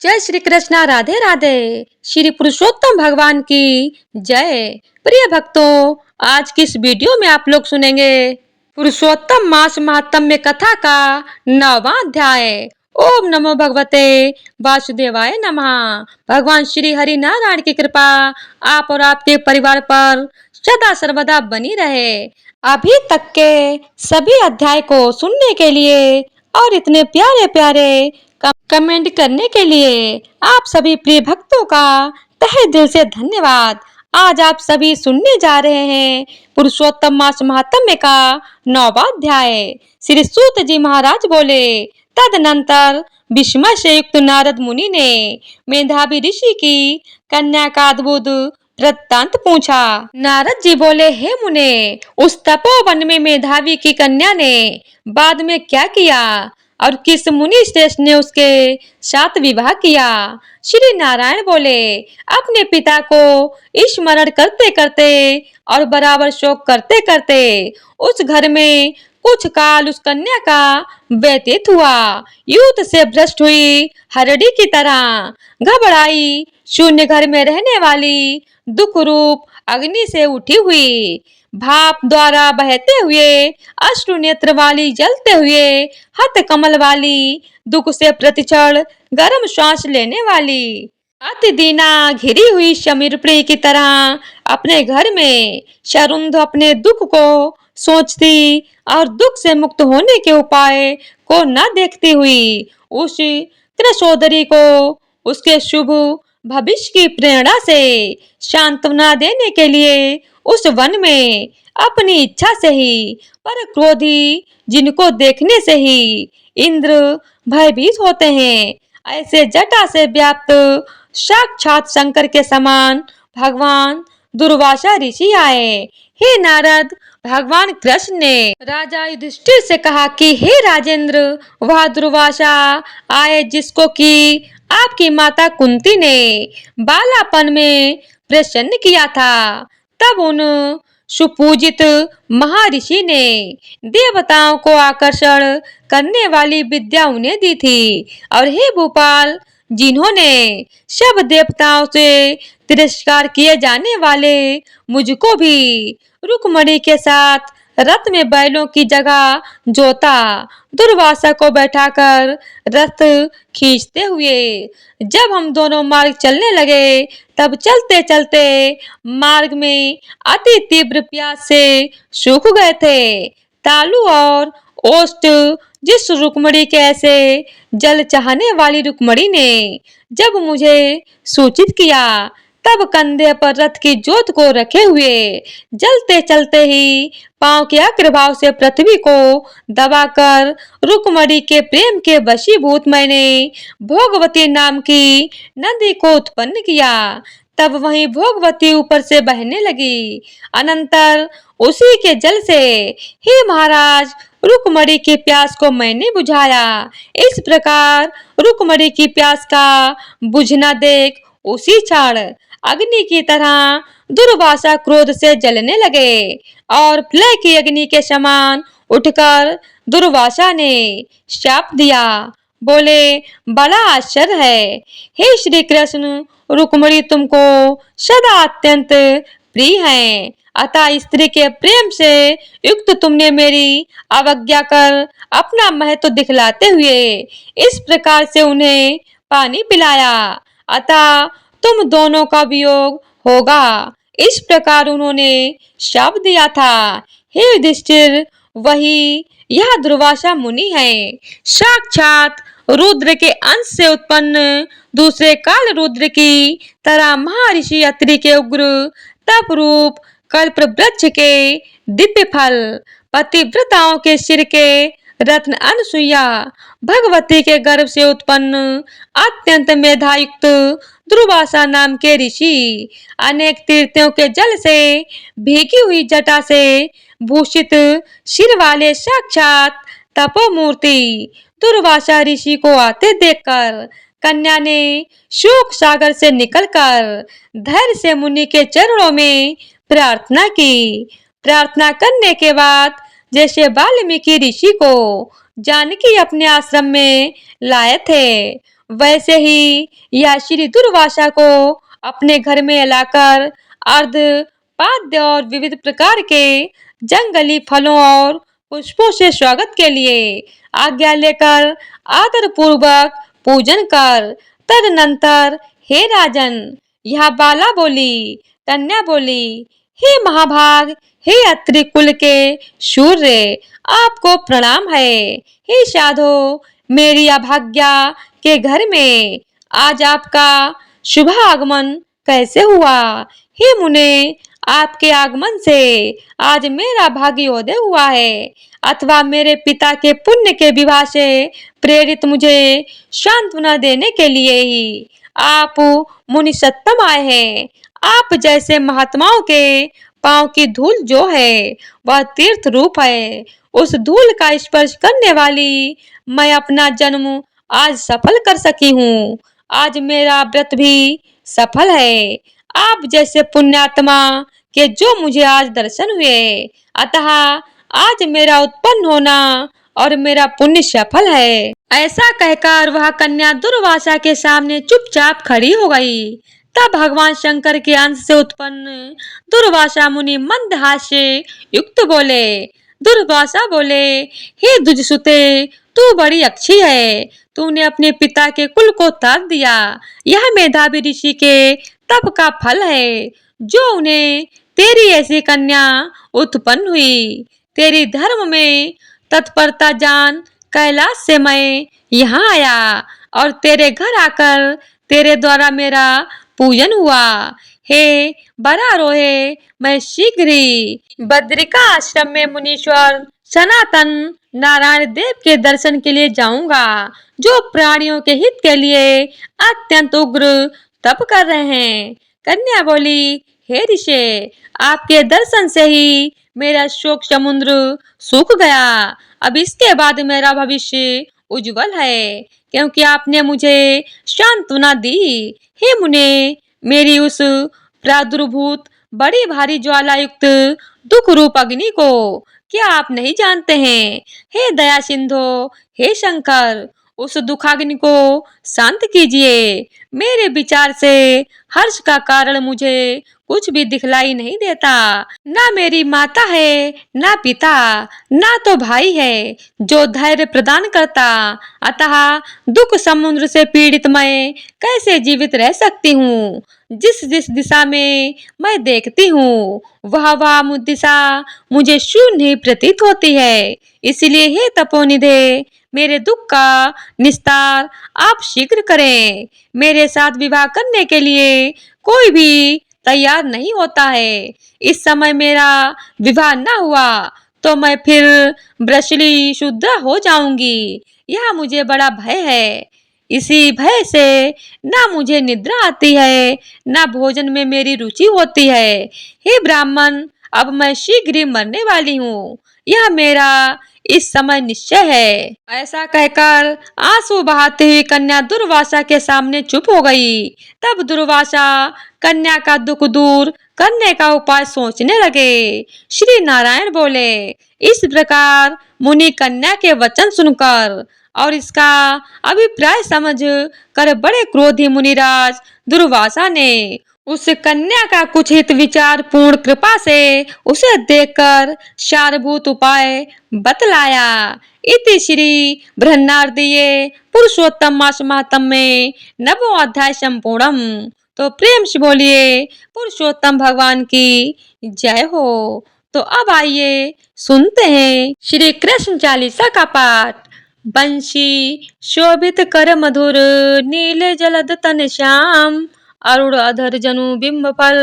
जय श्री कृष्णा। राधे राधे। श्री पुरुषोत्तम भगवान की जय। प्रिय भक्तों, आज की इस वीडियो में आप लोग सुनेंगे पुरुषोत्तम मास महात्म्य कथा का 9वां अध्याय। ओम नमो भगवते वासुदेवाय नमः। भगवान श्री हरि नारायण की कृपा आप और आपके परिवार पर सदा सर्वदा बनी रहे। अभी तक के सभी अध्याय को सुनने के लिए और इतने प्यारे प्यारे कमेंट करने के लिए आप सभी प्रिय भक्तों का तहे दिल से धन्यवाद। आज आप सभी सुनने जा रहे हैं पुरुषोत्तम मास महात्म्य का 9वां अध्याय। श्री सूत जी महाराज बोले, तदनंतर विस्मय से युक्त नारद मुनि ने मेधावी ऋषि की कन्या का अद्भुत वृत्तांत पूछा। नारद जी बोले, हे मुने, उस तपोवन में मेधावी की कन्या ने बाद में क्या किया और किस मुनि श्रेष्ठ ने उसके साथ विवाह किया? श्री नारायण बोले, अपने पिता को स्मरण करते करते और बराबर शोक करते करते उस घर में कुछ काल उस कन्या का व्यतीत हुआ। युद्ध से भ्रष्ट हुई हरड़ी की तरह घबराई शून्य घर में रहने वाली दुख रूप अग्नि से उठी हुई, भाप द्वारा बहते हुए अश्रु नेत्र वाली, जलते हुए हत कमल वाली, दुख से प्रतिक्षण गर्म श्वास लेने वाली, अति दीना घिरी हुई समीरप्रिय की तरह अपने घर में शरुंध अपने दुख को सोचती और दुख से मुक्त होने के उपाय को न देखती हुई उस कृशोदरी को उसके शुभ भविष्य की प्रेरणा से सांत्वना देने के लिए उस वन में अपनी इच्छा से ही पर क्रोधी, जिनको देखने से ही इंद्र भयभीत होते हैं, ऐसे जटा से व्याप्त साक्षात शंकर के समान भगवान दुर्वासा ऋषि आए। हे नारद, भगवान कृष्ण ने राजा युधिष्ठिर से कहा कि हे राजेंद्र, वह दुर्वासा आए जिसको कि आपकी माता कुंती ने बालापन में प्रसन्न किया था। तब उन सुपूजित महर्षि ने देवताओं को आकर्षण करने वाली विद्या उन्हें दी थी। और हे भोपाल, जिन्होंने सब देवताओं से तिरस्कार किए जाने वाले मुझको भी रुक्मणी के साथ रथ में बैलों की जगह जोता, दुर्वासा को बैठाकर रथ खींचते हुए जब हम दोनों मार्ग चलने लगे, तब चलते चलते मार्ग में अति तीव्र प्यास से सूख गए थे। तालु और ओष्ठ जिस रुक्मणी के ऐसे जल चाहने वाली रुक्मणी ने जब मुझे सूचित किया, तब कंधे पर रथ की जोत को रखे हुए चलते चलते ही पांव के अग्रभाग से पृथ्वी को दबाकर रुक्मणी के प्रेम के वशीभूत मैंने भोगवती नाम की नदी को उत्पन्न किया। तब वहीं भोगवती ऊपर से बहने लगी। अनंतर उसी के जल से हे महाराज, रुक्मणी की प्यास को मैंने बुझाया। इस प्रकार रुक्मणी की प्यास का बुझना देख उसी क्षण अग्नि की तरह दुर्वासा क्रोध से जलने लगे और प्रलय की अग्नि के समान उठकर दुर्वासा ने शाप दिया। बोले, बड़ा आश्चर्य है हे श्री कृष्ण, रुक्मणी तुमको सदा अत्यंत प्रिय है, अतः स्त्री के प्रेम से युक्त तुमने मेरी अवज्ञा कर अपना महत्व दिखलाते हुए इस प्रकार से उन्हें पानी पिलाया, अतः तुम दोनों का वियोग होगा। इस प्रकार उन्होंने शाप दिया था। हे युधिष्ठिर, वही यह दुर्वासा मुनि है, साक्षात रुद्र के अंश से उत्पन्न दूसरे काल रुद्र की तरह महर्षि अत्रि के उग्र तप रूप कल्प वृक्ष के दिव्य फल, पतिव्रताओं के सिर के रत्न अनसुईया, भगवती के गर्भ से उत्पन्न अत्यंत मेधायुक्त दुर्वासा नाम के ऋषि, अनेक तीर्थों के जल से भीगी हुई जटा से भूषित सिर वाले साक्षात तपोमूर्ति दुर्वासा ऋषि को आते देखकर कन्या ने शोक सागर से निकलकर धैर्य से मुनि के चरणों में प्रार्थना की। प्रार्थना करने के बाद जैसे वाल्मीकि ऋषि को जानकी अपने आश्रम में लाए थे, वैसे ही यह श्री दुर्वासा को अपने घर में लाकर अर्ध पाद्य और विविध प्रकार के जंगली फलों और पुष्पों से स्वागत के लिए आज्ञा लेकर आदर पूर्वक पूजन कर तदनंतर हे राजन, यह बाला बोली। कन्या बोली, हे महाभाग, हे अत्रि कुल के सूर्य, आपको प्रणाम है। हे साधो, मेरी अभाग्या के घर में आज आपका शुभ आगमन कैसे हुआ? हे मुने, आपके आगमन से आज मेरा भाग्योदय हुआ है, अथवा मेरे पिता के पुण्य के विवाह से प्रेरित मुझे सांत्वना देने के लिए ही आप मुनि सत्तम आए हैं। आप जैसे महात्माओं के पांव की धूल जो है वह तीर्थ रूप है। उस धूल का स्पर्श करने वाली मैं अपना जन्म आज सफल कर सकी हूँ। आज मेरा व्रत भी सफल है। आप जैसे पुण्यात्मा के जो मुझे आज दर्शन हुए, अतः आज मेरा उत्पन्न होना और मेरा पुण्य सफल है। ऐसा कहकर वह कन्या दुर्वासा के सामने चुपचाप खड़ी हो गई। तब भगवान शंकर के अंश से उत्पन्न दुर्वासा मुनि मंद हास्य युक्त बोले। दुर्वासा बोले, हे दुजसुते, तू बड़ी अच्छी है। तूने अपने पिता के कुल को तार दिया। यह मेधावी ऋषि के तप का फल है जो उन्हें तेरी ऐसी कन्या उत्पन्न हुई। तेरी धर्म में तत्परता जान कैलाश से मैं यहाँ आया और तेरे घर आकर तेरे द्वारा मेरा पूजन हुआ। हे बरारोहे, मैं शीघ्र ही बद्रिका आश्रम में मुनीश्वर सनातन नारायण देव के दर्शन के लिए जाऊंगा, जो प्राणियों के हित के लिए अत्यंत उग्र तप कर रहे हैं। कन्या बोली, हे ऋषि, आपके दर्शन से ही मेरा शोक समुद्र सूख गया। अब इसके बाद मेरा भविष्य उज्जवल है, क्योंकि आपने मुझे सांत्वना दी। हे मुने, मेरी उस प्रादुर्भूत बड़ी भारी ज्वाला युक्त दुख रूप अग्नि को क्या आप नहीं जानते हैं? हे दया सिंधु, हे शंकर, उस दुखाग्नि को शांत कीजिए। मेरे विचार से हर्ष का कारण मुझे कुछ भी दिखलाई नहीं देता। ना मेरी माता है, ना पिता, ना तो भाई है जो धैर्य प्रदान करता। अतः दुख समुद्र से पीड़ित मैं कैसे जीवित रह सकती हूँ? जिस जिस दिशा में मैं देखती हूँ वह दिशा मुझे शून्य ही प्रतीत होती है। इसलिए हे तपोनिधे, मेरे दुख का निस्तार आप शीघ्र करें। मेरे साथ विवाह करने के लिए कोई भी तैयार नहीं होता है। इस समय मेरा विवाह न हुआ तो मैं फिर वृषली शूद्र हो जाऊंगी। यह मुझे बड़ा भय है। इसी भय से ना मुझे निद्रा आती है, ना भोजन में मेरी रुचि होती है। हे ब्राह्मण, अब मैं शीघ्र ही मरने वाली हूँ, यह मेरा इस समय निश्चय है। ऐसा कहकर आंसू बहाती हुई कन्या दुर्वासा के सामने चुप हो गई। तब दुर्वासा कन्या का दुख दूर करने का उपाय सोचने लगे। श्री नारायण बोले, इस प्रकार मुनि कन्या के वचन सुनकर और इसका अभिप्राय समझ कर बड़े क्रोधी मुनिराज दुर्वासा ने उस कन्या का कुछ हित विचार पूर्ण कृपा से उसे देखकर सारभूत उपाय बतलाया। इति श्री बृहन्नारदीये पुरुषोत्तम मास माहात्म्य में नवों अध्याय संपूर्णम। तो प्रेम से बोलिए पुरुषोत्तम भगवान की जय हो। तो अब आइए सुनते हैं श्री कृष्ण चालीसा का पाठ। बंशी शोभित कर मधुर, नील जलद तन श्याम, अरुण अधर जनु बिंब फल,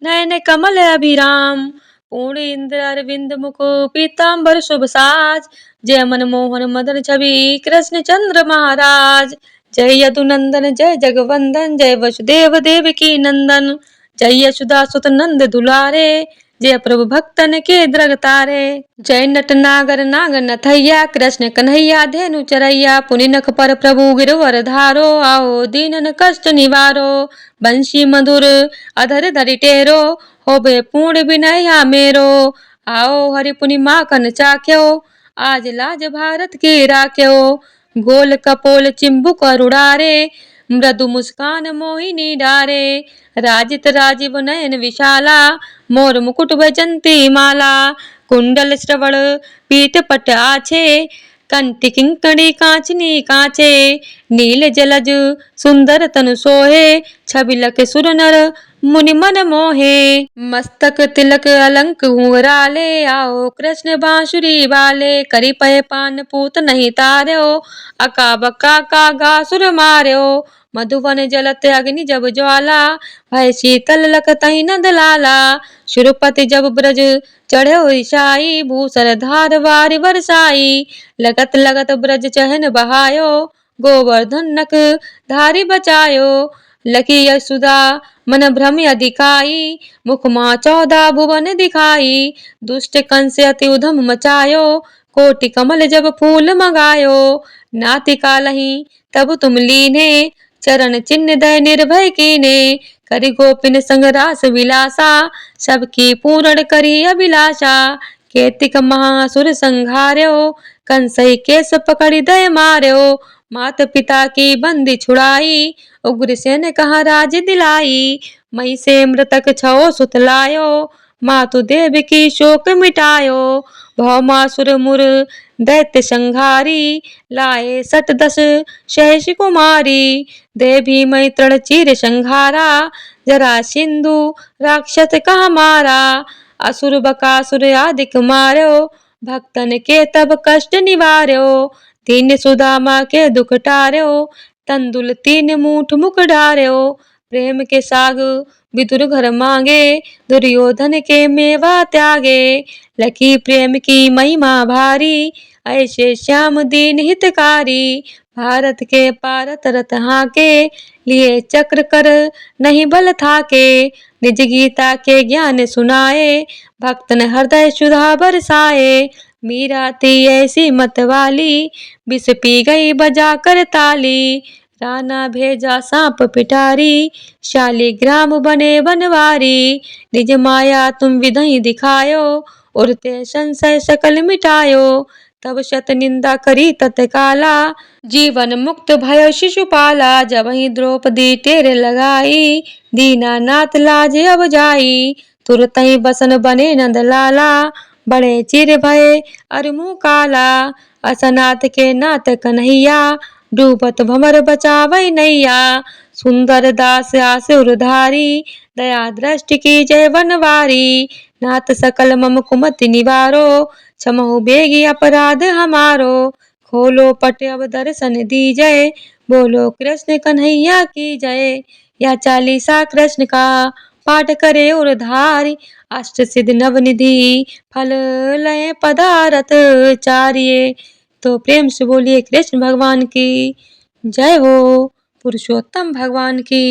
नयन कमल अभिराम, पूर्ण इंद्र अरविंद मुख, पीताम्बर शुभ साज, जय मनमोहन मदन छवि, कृष्ण चंद्र महाराज। जय यदुनंदन जय जगवंदन, जय वसुदेव देवकी नंदन, जय यशोदा सुत नंद दुलारे, जय प्रभु भक्तन के द्रग तारे। जय नट नागर नाग नथैया, कृष्ण कन्हैया धेनु चरैया, पुनि नख पर प्रभु गिरवर धारो, आओ दीनन कष्ट निवारो। बंशी मधुर अधर धरि टेरो, होबे पूर्ण विनय मेरो, आओ हरि पुनि माखन चाख्यो, आज लाज भारत की राख्यो। गोल कपोल चिंबुक रुड़ारे, मृदु मुस्कान मोहिनी डारे, राजित राजीव नयन विशाला, मोर मुकुट वैजंती माला, कुंडल श्रवण पीत पट आछे, कंठी किंकणी कांचनी कांचे, नील जलज सुंदर तनु सोहे, छबिलक सुर नर मुनि मन मोहे, मस्तक तिलक अलंक घुंघराले, आओ कृष्ण बांसुरी वाले, करी पय पान पूत नहीं तार्यो, अका बका कागा सुर मार्यो, मधुवन जलत अग्नि जब ज्वाला, भय शीतल लख तही नंद लाला, शुरपति जब ब्रज चढ़े ईशाई, भूसर धार वारि बरसाई, लगत लगत ब्रज चहन बहायो, गोवर्धन नक धारी बचायो, लकी यशुदा मन भ्रम अधिकाई, मुख मां 14 भुवन दिखाई, दुष्ट कंस अति उधम मचायो, कोटि कमल जब फूल मंगायो, नातिका लही तब तुम लीने, चरण चिन्ह दय निर्भय कीने, करि गोपिन संग रास विलासा, सबकी पूर्ण करी अभिलाषा, केतिक महासुर संघार्यो, कंसई केस पकड़ि दय मार्यो, मात पिता की बंदी छुड़ाई, उग्रसेन कहा राज दिलाई, मई से मृतक छो सुत लायो, मातु देव की शोक मिटायो, भौमासुर मुर दैत्य संघारी, लाए 10 सहस कुमारी, देवी मई तृण चीर संघारा, जरा सिंधु राक्षस कहा मारा, असुर बकासुर आदिक मार्यो, भक्तन के तब कष्ट निवार्यो, दीन सुदामा के दुख टार्यो, तंदुल 3 मूठ मुख डार्यो, प्रेम के साग विदुर घर मांगे, दुर्योधन के मेवा त्यागे, लकी प्रेम की महिमा भारी, ऐसे श्याम दीन हितकारी, भारत के पारत रत हाके, लिए चक्र कर नहीं बल थाके, निज गीता के ज्ञान सुनाए, भक्तन हृदय सुधा बरसाए, मीरा थी ऐसी मत वाली, विष पी गई बजा कर ताली, राना भेजा सांप पिटारी, शालिग्राम बने बनवारी, निज माया तुम विधि दिखायो, उड़ते संशय सकल मिटायो, तब शत निंदा करी तत्काला, जीवन मुक्त भयो शिशुपाला, जब ही द्रौपदी टेर लगाई, दीनानाथ लाज अब जाई, तुरत ही बसन बने नंद लाला, बड़े चिर भय अरमु काला, असनाथ के नाथ कन्हैया, डूबत भमर बचावै नैया, सुंदर दास आसुर धारी, दया दृष्टि की जय बनवारी, नाथ सकल मम कुमति निवारो, क्षमहु बेगी अपराध हमारो, खोलो पट अब दर्शन दीजय, बोलो कृष्ण कन्हैया की जय, या चालीसा कृष्ण का पाठ करे और धारी, अष्ट सिद्ध नवनिधि फल लय पदारथ चारिये। तो प्रेम से बोलिए कृष्ण भगवान की जय हो, पुरुषोत्तम भगवान की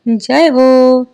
जय हो।